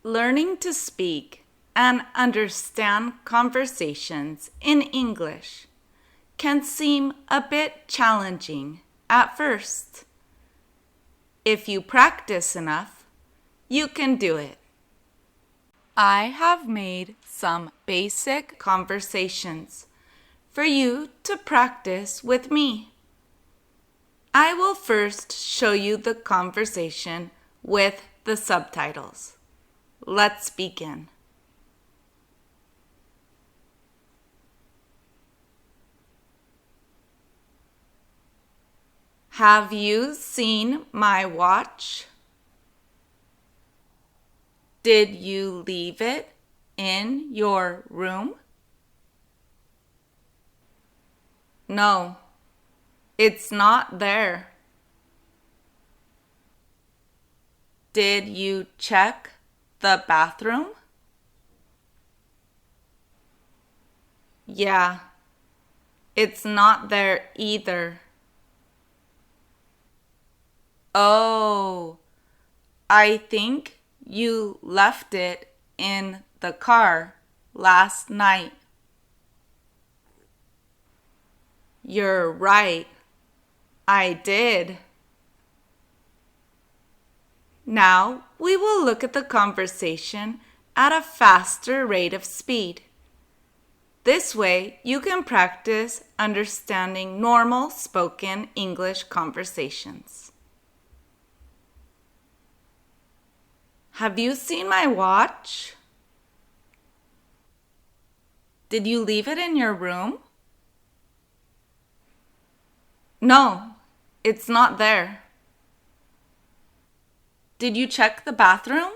Learning to speak and understand conversations in English can seem a bit challenging at first. If you practice enough, you can do it. I have made some basic conversations for you to practice with me. I will first show you the conversation with the subtitles. Let's begin. Have you seen my watch? Did you leave it in your room? No, it's not there. Did you check the bathroom? Yeah, it's not there either. Oh, I think you left it in the car last night. You're right, I did. Now we will look at the conversation at a faster rate of speed. This way you can practice understanding normal spoken English conversations. Have you seen my watch? Did you leave it in your room? No, it's not there. Did you check the bathroom?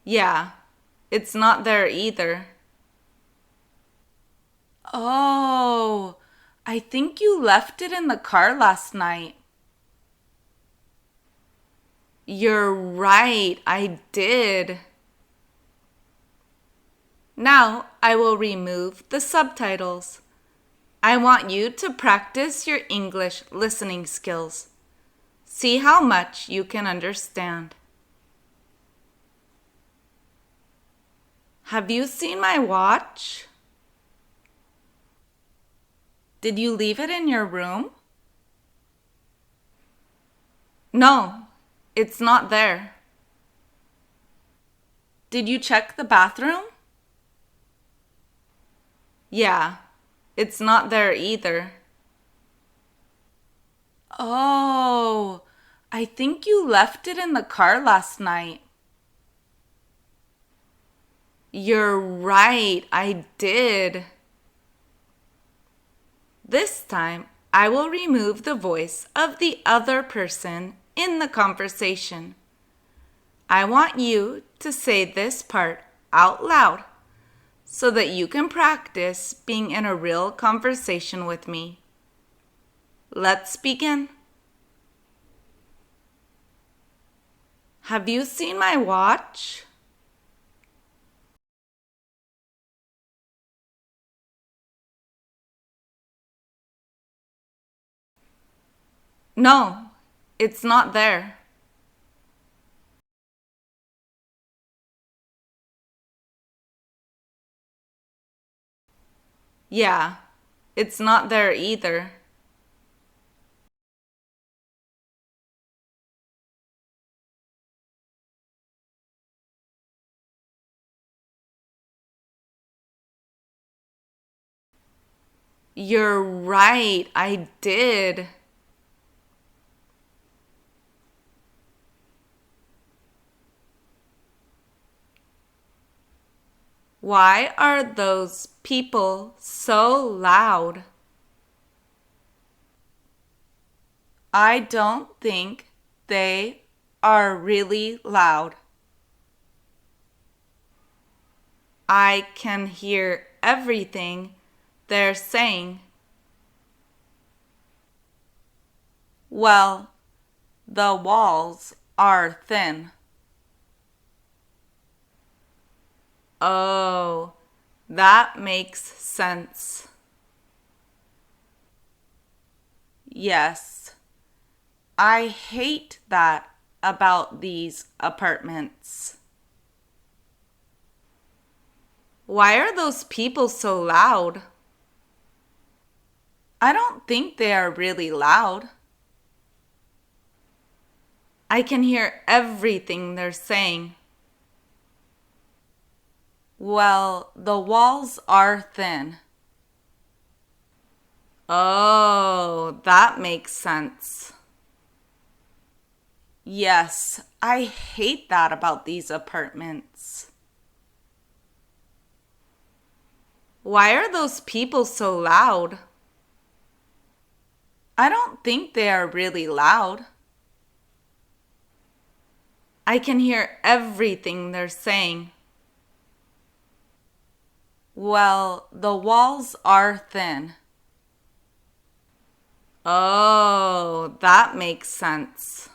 Yeah, it's not there either. Oh, I think you left it in the car last night. You're right, I did. Now I will remove the subtitles. I want you to practice your English listening skills. See how much you can understand. Have you seen my watch? Did you leave it in your room? No, it's not there. Did you check the bathroom? Yeah, it's not there either. Oh, I think you left it in the car last night. You're right, I did. This time, I will remove the voice of the other person in the conversation. I want you to say this part out loud so that you can practice being in a real conversation with me. Let's begin. Have you seen my watch? No, it's not there. Yeah, it's not there either. You're right, I did. Why are those people so loud? I don't think they are really loud. I can hear everything they're saying. Well, the walls are thin. Oh, that makes sense. Yes, I hate that about these apartments. Why are those people so loud? I don't think they are really loud. I can hear everything they're saying. Well, the walls are thin. Oh, that makes sense. Yes, I hate that about these apartments. Why are those people so loud? I don't think they are really loud. I can hear everything they're saying. Well, the walls are thin. Oh, that makes sense.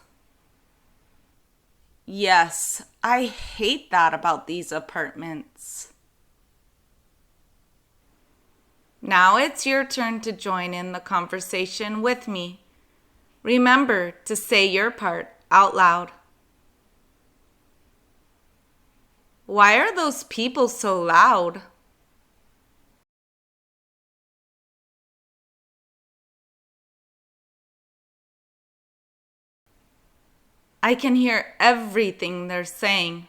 Yes, I hate that about these apartments. Now it's your turn to join in the conversation with me. Remember to say your part out loud. Why are those people so loud? I can hear everything they're saying.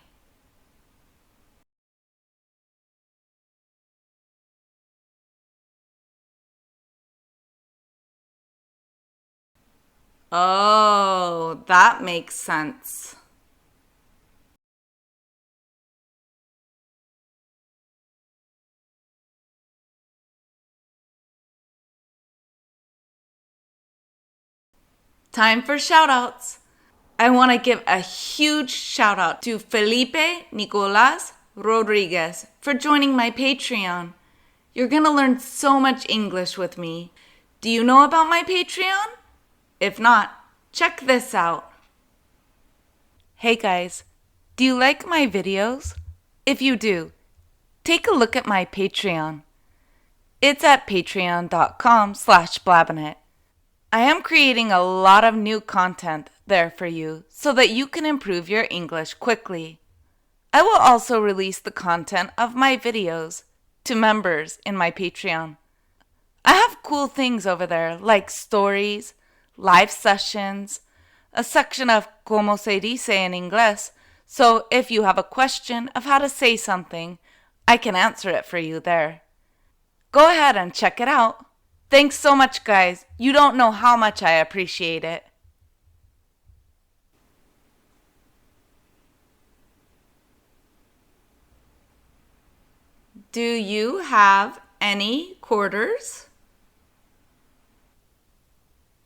Oh, that makes sense. Time for shoutouts. I want to give a huge shout out to Felipe Nicolas Rodriguez for joining my Patreon. You're going to learn so much English with me. Do you know about my Patreon? If not, check this out. Hey guys, do you like my videos? If you do, take a look at my Patreon. It's at patreon.com/blabinet. I am creating a lot of new content there for you so that you can improve your English quickly. I will also release the content of my videos to members in my Patreon. I have cool things over there like stories, live sessions, a section of como se dice en inglés, so if you have a question of how to say something, I can answer it for you there. Go ahead and check it out. Thanks so much, guys. You don't know how much I appreciate it. Do you have any quarters?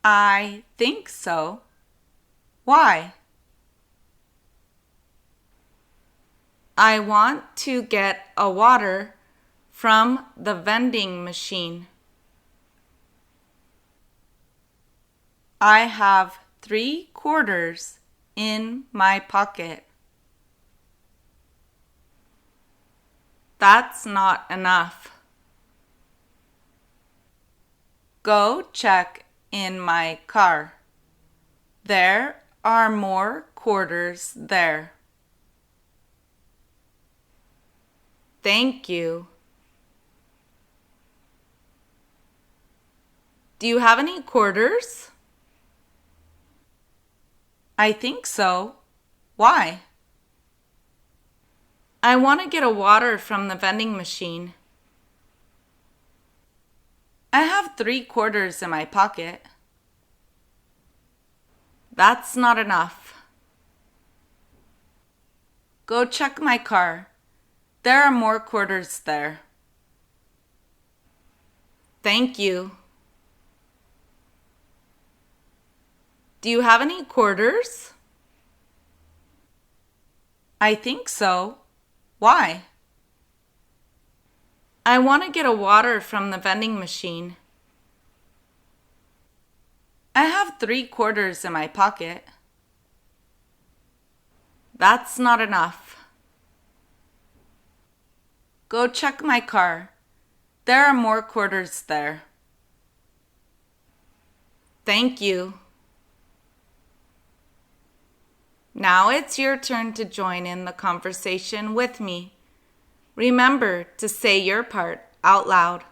I think so. Why? I want to get a water from the vending machine. I have 3 quarters in my pocket. That's not enough. Go check in my car. There are more quarters there. Thank you. Do you have any quarters? I think so. Why? I want to get a water from the vending machine. I have 3 quarters in my pocket. That's not enough. Go check my car. There are more quarters there. Thank you. Do you have any quarters? I think so. Why? I want to get a water from the vending machine. I have 3 quarters in my pocket. That's not enough. Go check my car. There are more quarters there. Thank you. Now it's your turn to join in the conversation with me. Remember to say your part out loud.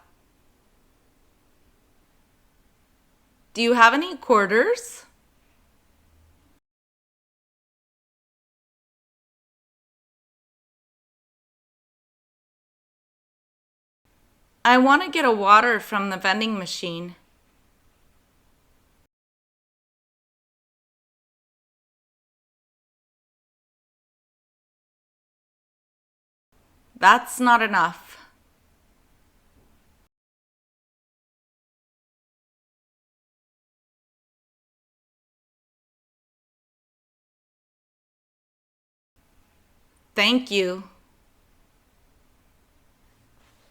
Do you have any quarters? I want to get a water from the vending machine. That's not enough. Thank you.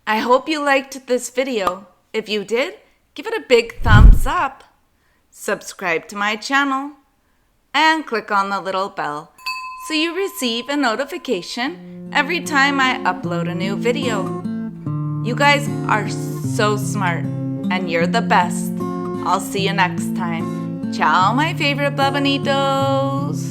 I hope you liked this video. If you did, give it a big thumbs up. Subscribe to my channel and click on the little bell so you receive a notification every time I upload a new video. You guys are so smart and you're the best. I'll see you next time. Ciao, my favorite babanitos.